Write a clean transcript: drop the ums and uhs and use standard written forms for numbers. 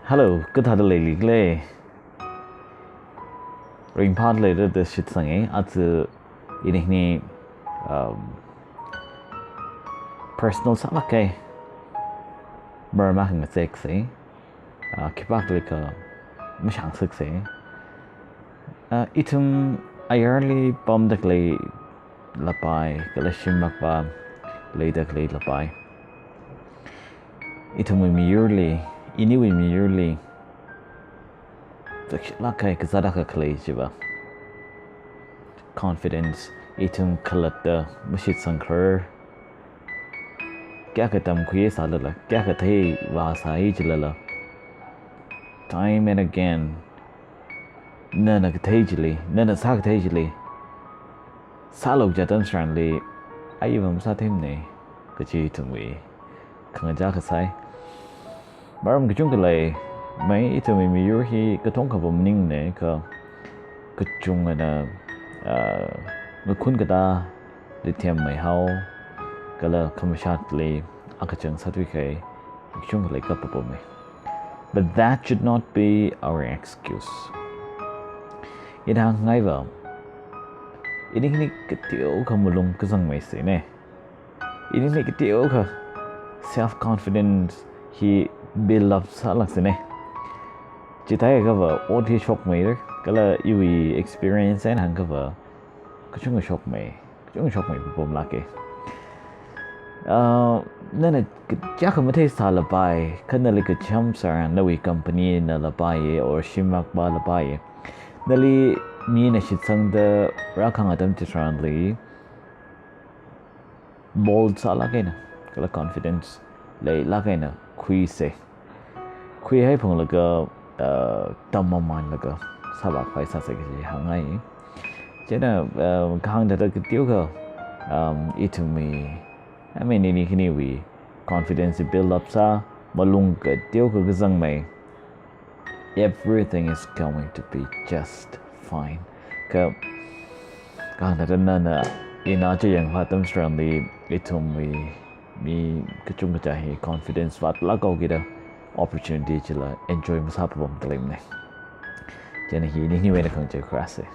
Hello, good had a lady glay. Ring part later the shit singing at the in personal salake. Mermaking a sexy. Keep back like a mishang sexy. Itum I early bombed the clay lapai, galashim makba, later clay lapai. Itum with me yearly. Iniwui merely lakai kazadaka clay jiba. Confidence, itum kalata, mushit sankar. Kayakha theivasalala, Kayakha theivasalala. Time and again, nana kathejili, nana sakthejili. Salog jatan strandly, ayam satimne, kachitumwe, kangajakasai. Baram kachungkalay may ito may miyurhi katong kabumning ne ka kachung na ngakun kata lithium may how kala kamashatli akachang satwikay kachungkalay kapapome. But that should not be our excuse. Idang ngayva ini katiyo ka Malung zangmeisa ne. Ini katiyo ka self-confidence he build up salaksine. Chitaya cover what he shock me kala you experience and hangover kachunga shock me bom lake nana mamatheipaimana bai kana like a chamsar nawi company na labai or shimak ba labai nali ni na shitsangda rakang adam tisranli bold salakena kala confidence lay lakena kui se kui hai phang laga tamaman laga sabak phai sa se ki hangai chena khang da ka tiu ka it me I mean ni kini we confidence build up sa malung ka tiu ka zangmei everything is going to be just fine ka khang da na ina che yang phatam stram ni itum me kachung kachahi confidence wat lagaw gida opportunity chila enjoy masapabam talim ne jena hi ni na kang che krase